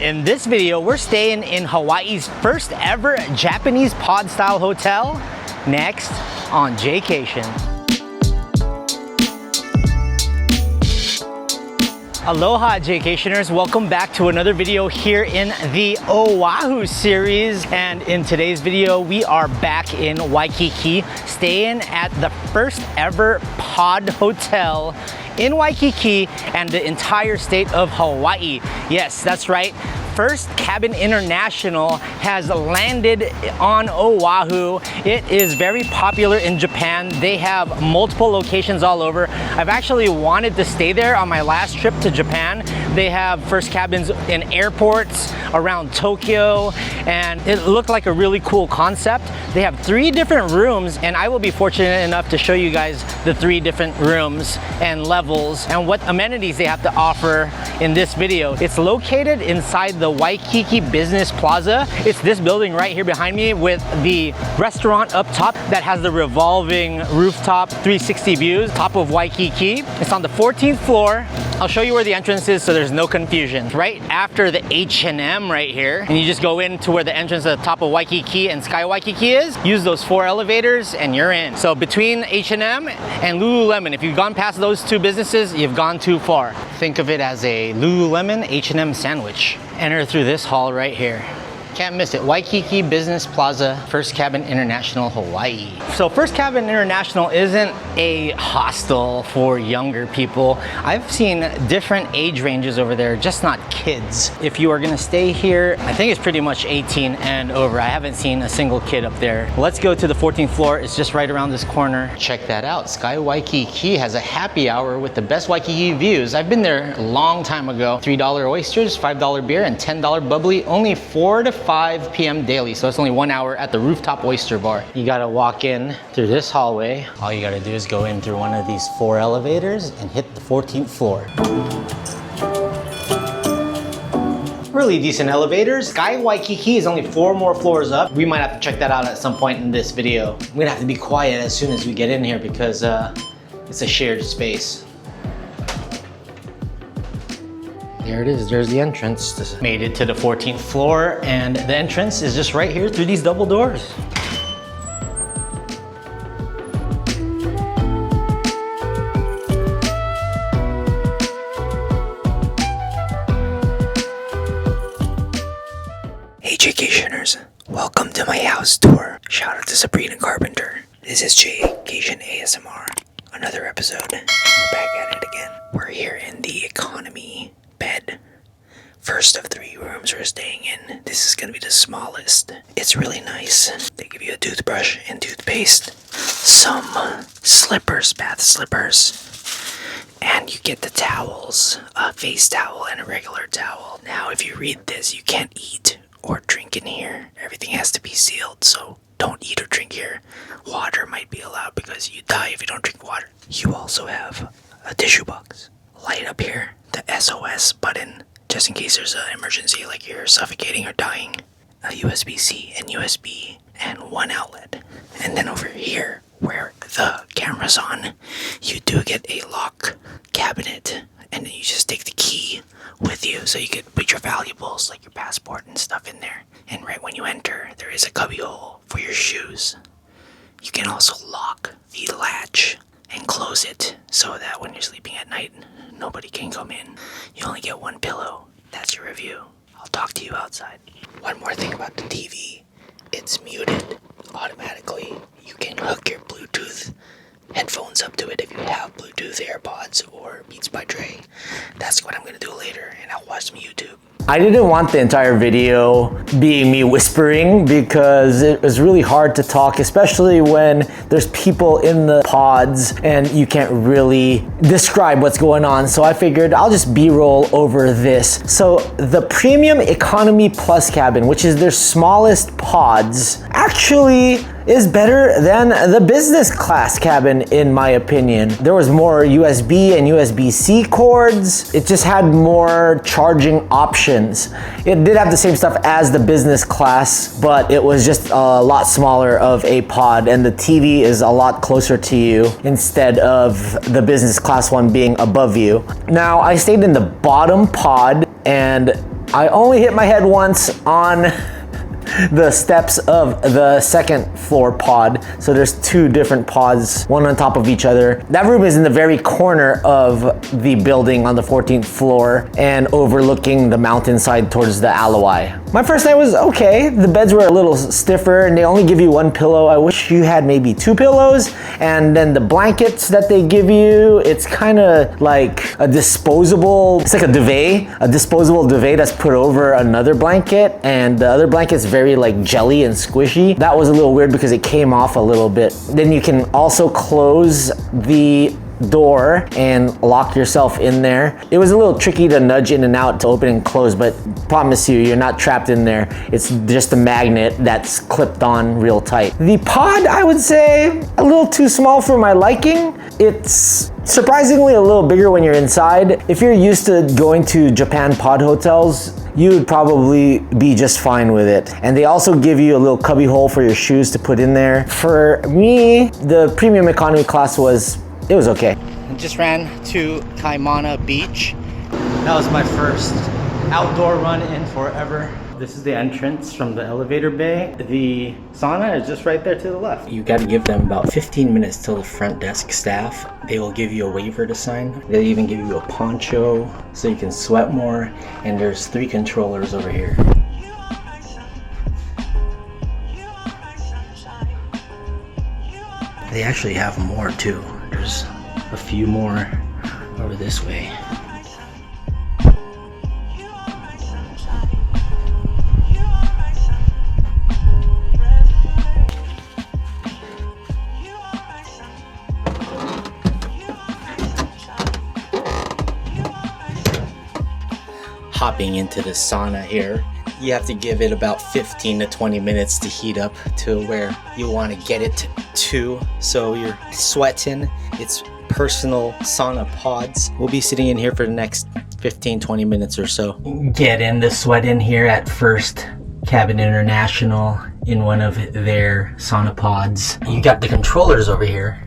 In this video, we're staying in Hawaii's first ever Japanese pod style hotel, next on Jaycation. Aloha Jaycationers, welcome back to another video here in the Oahu series. And in today's video, we are back in Waikiki, staying at the first ever pod hotel in Waikiki and the entire state of Hawaii. Yes, that's right. First Cabin International has landed on Oahu. It is very popular in Japan. They have multiple locations all over. I've actually wanted to stay there on my last trip to Japan. They have first cabins in airports around Tokyo, and it looked like a really cool concept. They have 3 different rooms, and I will be fortunate enough to show you guys the 3 different rooms and levels and what amenities they have to offer in this video. It's located inside the Waikiki Business Plaza. It's this building right here behind me with the restaurant up top that has the revolving rooftop 360 views, top of Waikiki. It's on the 14th floor. I'll show you where the entrance is so there's no confusion. Right after the H&M right here, and you just go into where the entrance at the top of Waikiki and Sky Waikiki is, use those 4 elevators and you're in. So between H&M and Lululemon, if you've gone past those 2 businesses, you've gone too far. Think of it as a Lululemon H&M sandwich. Enter through this hall right here. Can't miss it. Waikiki Business Plaza, First Cabin International, Hawaii. So First Cabin International isn't a hostel for younger people. I've seen different age ranges over there, just not kids. If you are gonna stay here, I think it's pretty much 18 and over. I haven't seen a single kid up there. Let's go to the 14th floor. It's just right around this corner. Check that out. Sky Waikiki has a happy hour with the best Waikiki views. I've been there a long time ago. $3 oysters, $5 beer, and $10 bubbly. Only 4 to 5 p.m. daily, so it's only 1 hour at the Rooftop Oyster Bar. You gotta walk in through this hallway. All you gotta do is go in through one of these 4 elevators and hit the 14th floor. Really decent elevators. Sky Waikiki is only 4 more floors up. We might have to check that out at some point in this video. We're gonna have to be quiet as soon as we get in here because it's a shared space. There it is, there's the entrance. Made it to the 14th floor, and the entrance is just right here through these double doors. Hey Jaycationers, welcome to my house tour. Shout out to Sabrina Carpenter. This is Jaycation ASMR. Another episode. We're back at it again. We're here in the economy bed. First of 3 rooms we're staying in. This is gonna be the smallest. It's really nice. They give you a toothbrush and toothpaste, some slippers, bath slippers, and you get the towels, a face towel and a regular towel. Now if you read this, you can't eat or drink in here. Everything has to be sealed, so don't eat or drink here. Water might be allowed because you die if you don't drink water. You also have a tissue box. Light up here, the SOS button, just in case there's an emergency like you're suffocating or dying. A USB-C and USB and 1 outlet. And then over here, where the camera's on, you do get a lock cabinet, and then you just take the key with you so you could put your valuables like your passport and stuff in there. And right when you enter, there is a cubbyhole for your shoes. You can also lock the latch and close it so that when you're sleeping at night, nobody can come in. You only get 1 pillow. That's your review. I'll talk to you outside. One more thing about the TV. It's muted automatically. You can hook your Bluetooth headphones up to it if you have Bluetooth AirPods or Beats by Dre. That's what I'm gonna do later, and I'll watch some YouTube. I didn't want the entire video being me whispering because it was really hard to talk, especially when there's people in the pods and you can't really describe what's going on. So I figured I'll just B-roll over this. So the Premium Economy Plus cabin, which is their smallest pods, actually is better than the business class cabin in my opinion. There was more USB and USB-C cords. It just had more charging options. It did have the same stuff as the business class, but it was just a lot smaller of a pod, and the TV is a lot closer to you instead of the business class one being above you. Now, I stayed in the bottom pod, and I only hit my head once on the steps of the second floor pod. So there's two different pods, one on top of each other. That room is in the very corner of the building on the 14th floor and overlooking the mountainside towards the Alawai. My first night was okay. The beds were a little stiffer and they only give you one pillow. I wish you had maybe two pillows. And then the blankets that they give you, it's kind of like a disposable, it's like a duvet, a disposable duvet that's put over another blanket, and the other blanket's very like jelly and squishy. That was a little weird because it came off a little bit. Then you can also close the door and lock yourself in there. It was a little tricky to nudge in and out to open and close, but promise you, you're not trapped in there. It's just a magnet that's clipped on real tight. The pod, I would say, a little too small for my liking. It's surprisingly a little bigger when you're inside. If you're used to going to Japan pod hotels, you would probably be just fine with it. And they also give you a little cubby hole for your shoes to put in there. For me, the premium economy class was okay. I just ran to Kaimana Beach. That was my first outdoor run in forever. This is the entrance from the elevator bay. The sauna is just right there to the left. You got to give them about 15 minutes till the front desk staff. They will give you a waiver to sign. They'll even give you a poncho so you can sweat more. And there's 3 controllers over here. They actually have more too. There's a few more over this way. Hopping into the sauna here, you have to give it about 15 to 20 minutes to heat up to where you want to get it to, so you're sweating. It's personal sauna pods. We'll be sitting in here for the next 15-20 minutes or so. Get in the sweat in here at First Cabin International in one of their sauna pods. You got the controllers over here.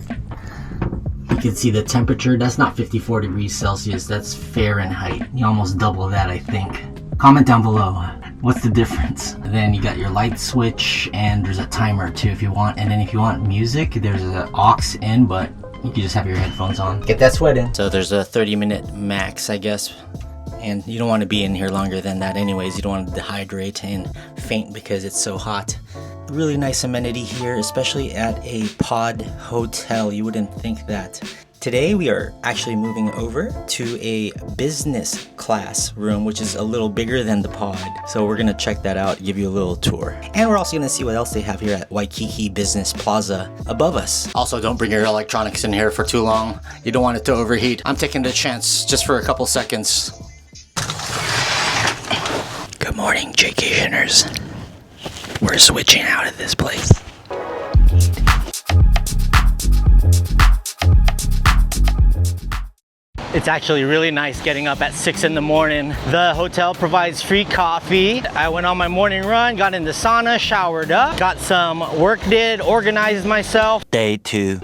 You can see the temperature. That's not 54 degrees Celsius, that's Fahrenheit. You almost double that, I think. Comment down below, what's the difference? Then you got your light switch, and there's a timer too if you want. And then if you want music, there's an aux in, but you can just have your headphones on. Get that sweat in. So there's a 30-minute max, I guess. And you don't want to be in here longer than that anyways. You don't want to dehydrate and faint because it's so hot. Really nice amenity here, especially at a pod hotel. You wouldn't think that. Today we are actually moving over to a business class room, which is a little bigger than the pod. So we're gonna check that out, give you a little tour. And we're also gonna see what else they have here at Waikiki Business Plaza above us. Also, don't bring your electronics in here for too long. You don't want it to overheat. I'm taking the chance just for a couple seconds. Good morning, Jaycationers. We're switching out of this place. It's actually really nice getting up at 6 in the morning. The hotel provides free coffee. I went on my morning run, got in the sauna, showered up, got some work did, organized myself. Day 2.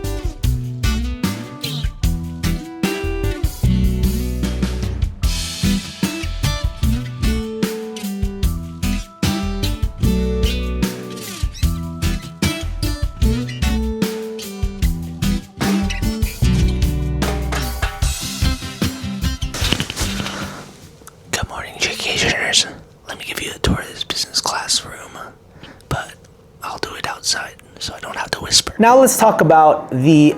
Let me give you a tour of this business class room, but I'll do it outside so I don't have to whisper. Now let's talk about the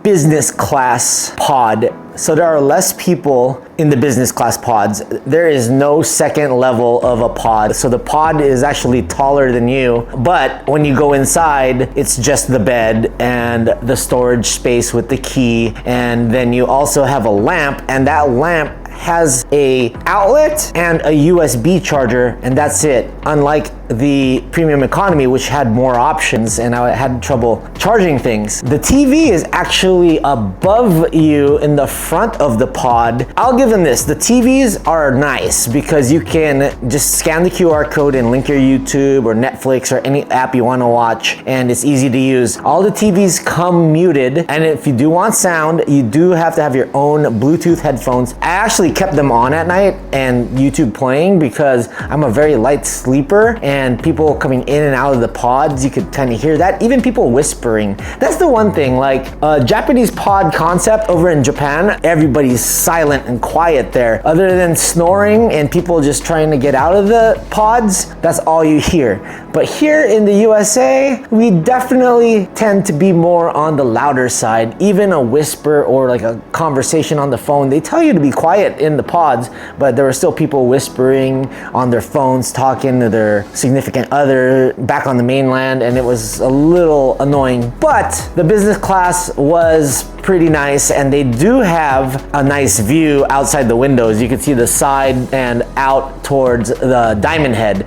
business class pod. So there are less people in the business class pods. There is no second level of a pod. So the pod is actually taller than you, but when you go inside, it's just the bed and the storage space with the key. And then you also have a lamp, and that lamp has a outlet and a USB charger, and that's it. Unlike the premium economy, which had more options, and I had trouble charging things. The TV is actually above you in the front of the pod. I'll give them this. The TVs are nice because you can just scan the QR code and link your YouTube or Netflix or any app you want to watch, and it's easy to use. All the TVs come muted, and if you do want sound, you do have to have your own Bluetooth headphones. I actually kept them on at night and YouTube playing because I'm a very light sleeper, and people coming in and out of the pods, you could kind of hear that. Even people whispering. That's the one thing, like Japanese pod concept over in Japan, everybody's silent and quiet there. Other than snoring and people just trying to get out of the pods, that's all you hear. But here in the USA, we definitely tend to be more on the louder side. Even a whisper or like a conversation on the phone, they tell you to be quiet in the pods, but there were still people whispering on their phones, talking to their significant other back on the mainland, and it was a little annoying. But the business class was pretty nice, and they do have a nice view outside the windows. You can see the side and out towards the Diamond Head.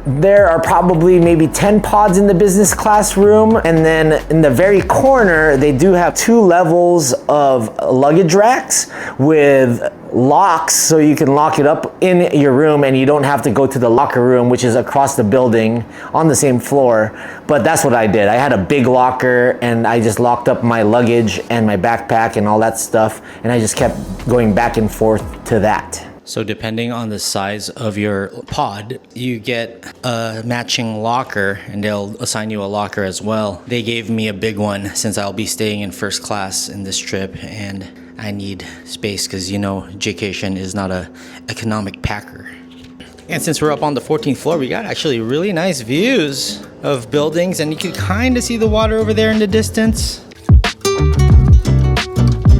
There are probably maybe 10 pods in the business class room, and then in the very corner they do have 2 levels of luggage racks with locks, so you can lock it up in your room and you don't have to go to the locker room, which is across the building on the same floor. But that's what I did. I had a big locker and I just locked up my luggage and my backpack and all that stuff, and I just kept going back and forth to that. So depending on the size of your pod, you get a matching locker, and they'll assign you a locker as well. They gave me a big one since I'll be staying in first class in this trip, and I need space because, you know, Jaycation is not a economic packer. And since we're up on the 14th floor, we got actually really nice views of buildings, and you can kind of see the water over there in the distance.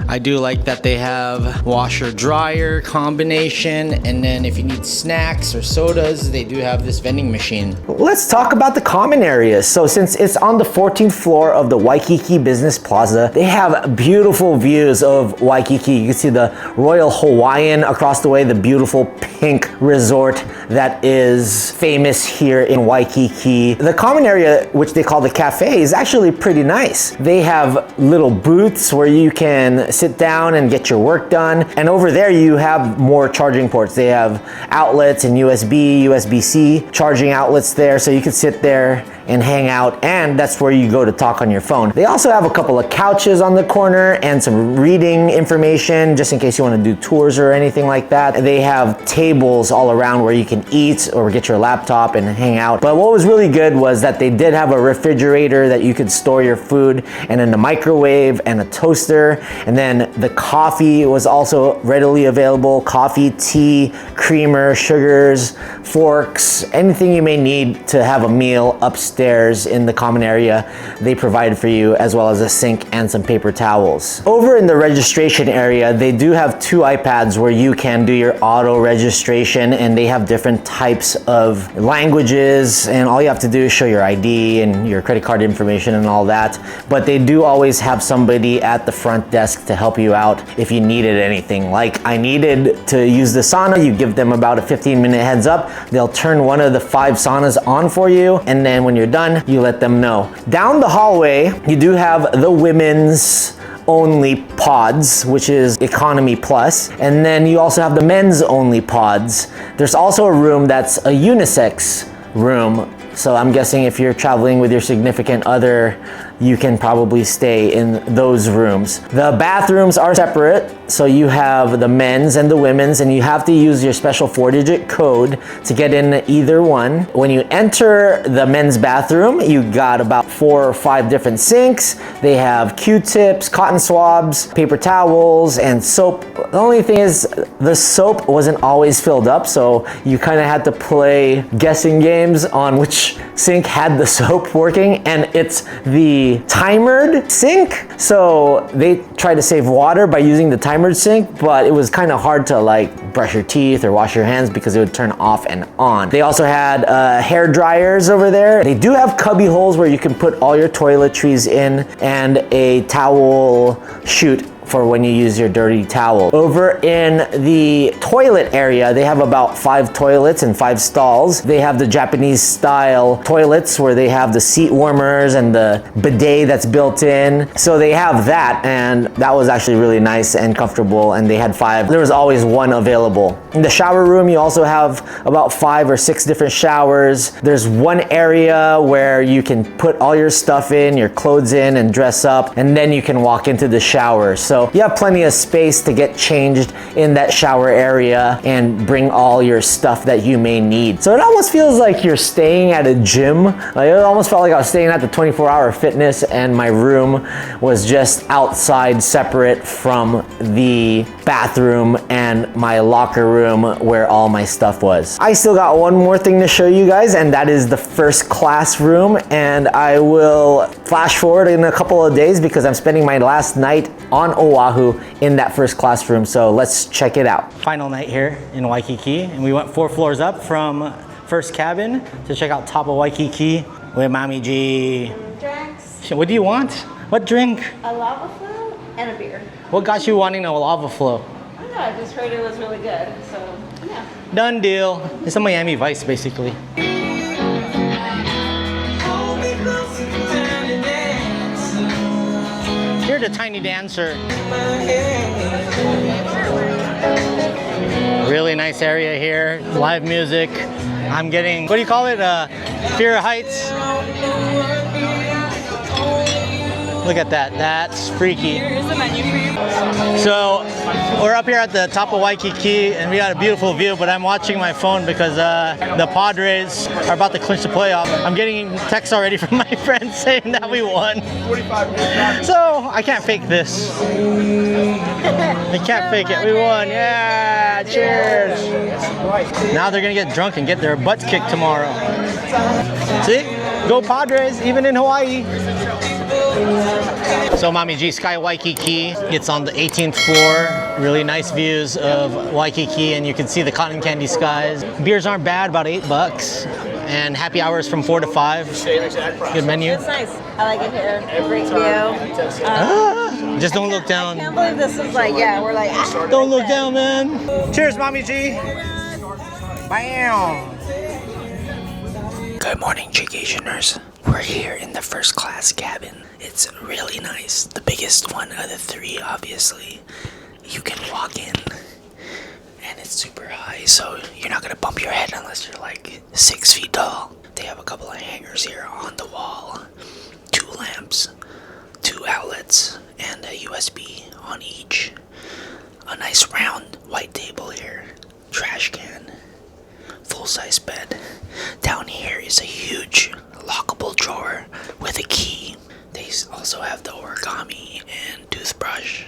I do like that they have washer dryer combination, and then if you need snacks or sodas, they do have this vending machine. Let's talk about the common areas. So since it's on the 14th floor of the Waikiki Business Plaza, they have beautiful views of Waikiki. You can see the Royal Hawaiian across the way, the beautiful pink resort that is famous here in Waikiki. The common area, which they call the cafe, is actually pretty nice. They have little booths where you can sit down and get your work done. And over there you have more charging ports. They have outlets and USB, USB-C charging outlets there, so you can sit there and hang out, and that's where you go to talk on your phone. They also have a couple of couches on the corner and some reading information just in case you want to do tours or anything like that. They have tables all around where you can eat or get your laptop and hang out. But what was really good was that they did have a refrigerator that you could store your food, and then a microwave and a toaster, and then the coffee was also readily available. Coffee, tea, creamer, sugars, forks, anything you may need to have a meal upstairs in the common area, they provide for you, as well as a sink and some paper towels. Over in the registration area, they do have 2 iPads where you can do your auto registration, and they have different types of languages, and all you have to do is show your ID and your credit card information and all that. But they do always have somebody at the front desk to help you out if you needed anything. Like I needed to use the sauna, you give them about a 15-minute heads up. They'll turn one of the 5 saunas on for you, and then when you're done, you let them know. Down the hallway, you do have the women's only pods, which is economy plus, and then you also have the men's only pods. There's also a room that's a unisex room, so I'm guessing if you're traveling with your significant other, you can probably stay in those rooms. The bathrooms are separate, so you have the men's and the women's, and you have to use your special 4-digit code to get in either one. When you enter the men's bathroom, you got about 4 or 5 different sinks. They have Q-tips, cotton swabs, paper towels, and soap. The only thing is the soap wasn't always filled up, so you kind of had to play guessing games on which sink had the soap working, and it's the timered sink, so they tried to save water by using the timered sink, but it was kind of hard to like brush your teeth or wash your hands because it would turn off and on. They also had hair dryers over there. They do have cubby holes where you can put all your toiletries in, and a towel chute for when you use your dirty towel. Over in the toilet area, they have about 5 toilets and 5 stalls. They have the Japanese style toilets where they have the seat warmers and the bidet that's built in. So they have that, and that was actually really nice and comfortable, and they had 5. There was always one available. In the shower room, you also have about 5 or 6 different showers. There's one area where you can put all your stuff in, your clothes in, and dress up, and then you can walk into the shower. So you have plenty of space to get changed in that shower area and bring all your stuff that you may need. So it almost feels like you're staying at a gym. Like, it almost felt like I was staying at the 24-hour fitness, and my room was just outside, separate from the bathroom and my locker room where all my stuff was. I still got one more thing to show you guys, and that is the first class room, and I will flash forward in a couple of days because I'm spending my last night on Oahu in that first class room. So let's check it out. Final night here in Waikiki, and we went 4 floors up from first cabin to check out top of Waikiki with Mommy G. Drinks, What do you want? What drink? a lava flow, and a beer. What got you wanting a lava flow? I don't know, I just heard it was really good, so yeah. Done deal. It's a Miami Vice, basically. You're the tiny dancer. Really nice area here. Live music. I'm getting, what do you call it? Fear of Heights. Look at that. That's freaky. Here's the menu for you. So we're up here at the top of Waikiki, and we got a beautiful view, but I'm watching my phone because the Padres are about to clinch the playoff. I'm getting texts already from my friends saying that we won. So I can't fake this. I can't fake it. We won. Yeah, cheers. Now they're gonna get drunk and get their butts kicked tomorrow. See? Go Padres, even in Hawaii. So Mommy G Sky Waikiki, it's on the 18th floor. Really nice views of Waikiki, and you can see the cotton candy skies. Beers aren't bad, about $8. And happy hours from 4 to 5. Good menu. It's nice. I like it here. Great view. Just don't look I down. can't believe this is like, yeah, we're like, Don't look down, man. Cheers, Mommy G. Bam. Good morning, Jaycationers. We're here in the first class cabin. It's really nice. The biggest one of the 3, obviously. You can walk in, and it's super high, so you're not gonna bump your head unless you're like 6 feet tall. They have a couple of hangers here on the wall, 2 lamps, 2 outlets, and a USB on each. A nice round white table here, trash can, full-size bed. Down here is a huge lockable drawer with a key. They also have the origami and toothbrush,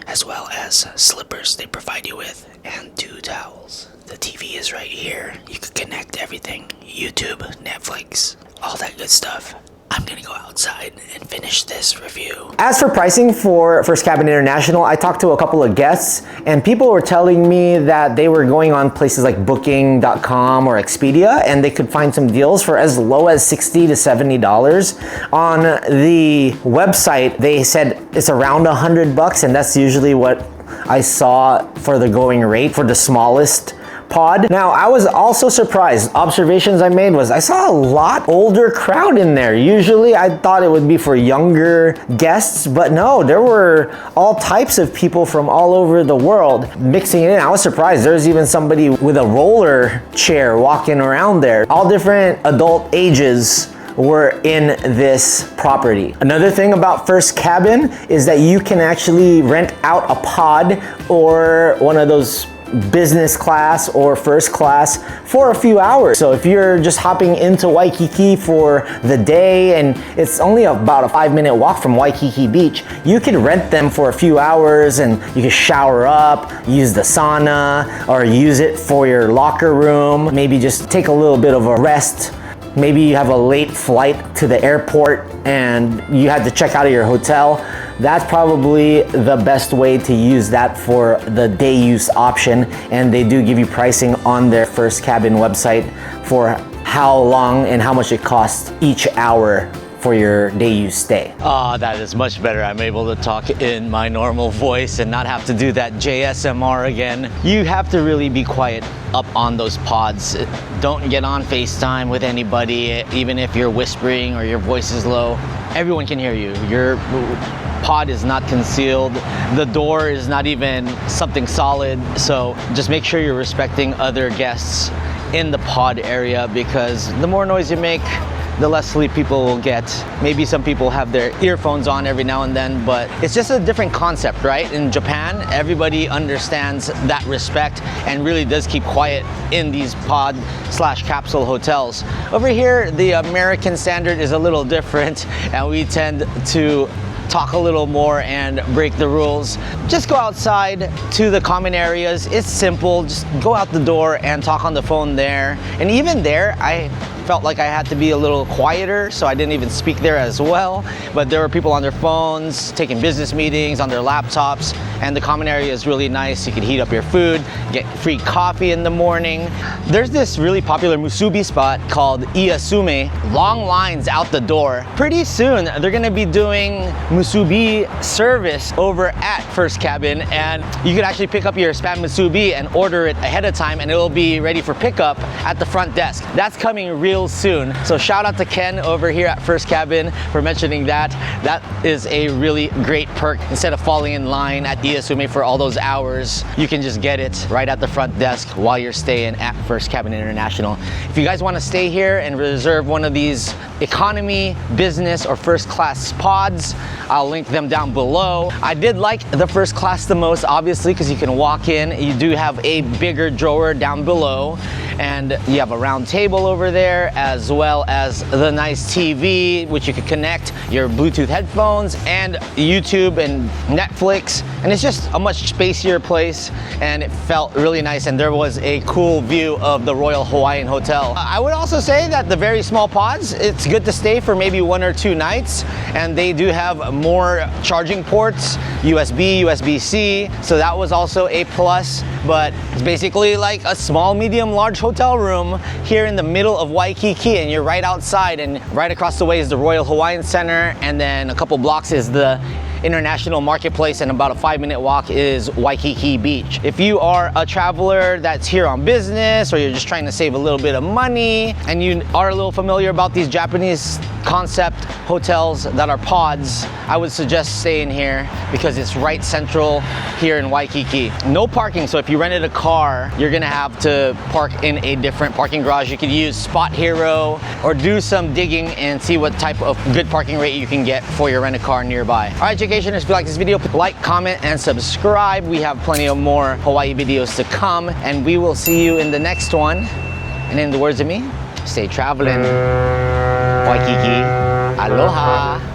as well as slippers they provide you with, and 2 towels. The TV is right here. You can connect everything, YouTube, Netflix, all that good stuff. I'm gonna go outside and finish this review. As for pricing for First Cabin International, I talked to a couple of guests, and people were telling me that they were going on places like Booking.com or Expedia, and they could find some deals for as low as $60 to $70. On the website, they said it's around $100, and that's usually what I saw for the going rate for the smallest pod. Now, I was also surprised. Observations I made was I saw a lot older crowd in there. Usually I thought it would be for younger guests, but no, there were all types of people from all over the world mixing in. I was surprised. There's even somebody with a roller chair walking around there. All different adult ages were in this property. Another thing about First Cabin is that you can actually rent out a pod or one of those business class or first class for a few hours. So if you're just hopping into Waikiki for the day and it's only about a 5-minute walk from Waikiki Beach, you can rent them for a few hours and you can shower up, use the sauna, or use it for your locker room, maybe just take a little bit of a rest. Maybe you have a late flight to the airport and you had to check out of your hotel. That's probably the best way to use that for the day use option. And they do give you pricing on their First Cabin website for how long and how much it costs each hour for your day use stay. Ah, that is much better. I'm able to talk in my normal voice and not have to do that JSMR again. You have to really be quiet up on those pods. Don't get on FaceTime with anybody, even if you're whispering or your voice is low. Everyone can hear you. Your pod is not concealed. The door is not even something solid. So just make sure you're respecting other guests in the pod area, because the more noise you make, the less sleep people will get. Maybe some people have their earphones on every now and then, but it's just a different concept, right? In Japan, everybody understands that respect and really does keep quiet in these pod/capsule hotels. Over here, the American standard is a little different, and we tend to talk a little more and break the rules. Just go outside to the common areas. It's simple. Just go out the door and talk on the phone there. And even there, I felt like I had to be a little quieter, so I didn't even speak there as well. But there were people on their phones, taking business meetings on their laptops, and the common area is really nice. You can heat up your food, get free coffee in the morning. There's this really popular musubi spot called Iasume. Long lines out the door. Pretty soon, they're gonna be doing musubi service over at First Cabin, and you can actually pick up your spam musubi and order it ahead of time, and it will be ready for pickup at the front desk. That's coming real soon. So shout out to Ken over here at First Cabin for mentioning that. That is a really great perk. Instead of falling in line at Iasume for all those hours, you can just get it right at the front desk while you're staying at First Cabin International. If you guys want to stay here and reserve one of these economy, business, or first class pods, I'll link them down below. I did like the first class the most, obviously, because you can walk in. You do have a bigger drawer down below, and you have a round table over there, as well as the nice TV, which you can connect your Bluetooth headphones and YouTube and Netflix. And it's just a much spacier place, and it felt really nice, and there was a cool view of the Royal Hawaiian Hotel. I would also say that the very small pods, it's good to stay for maybe 1 or 2 nights, and they do have more charging ports, USB, USB-C, so that was also a plus. But it's basically like a small, medium, large hotel room here in the middle of Waikiki, and you're right outside, and right across the way is the Royal Hawaiian Center, and then a couple blocks is the International Marketplace, and about a 5-minute walk is Waikiki Beach. If you are a traveler that's here on business, or you're just trying to save a little bit of money, and you are a little familiar about these Japanese concept hotels that are pods, I would suggest staying here because it's right central here in Waikiki. No parking, so if you rented a car, you're gonna have to park in a different parking garage. You could use Spot Hero or do some digging and see what type of good parking rate you can get for your rent-a-car nearby. All right, Jaycationers, if you like this video, like, comment, and subscribe. We have plenty of more Hawaii videos to come, and we will see you in the next one. And in the words of me, stay traveling. Waikiki. Aloha.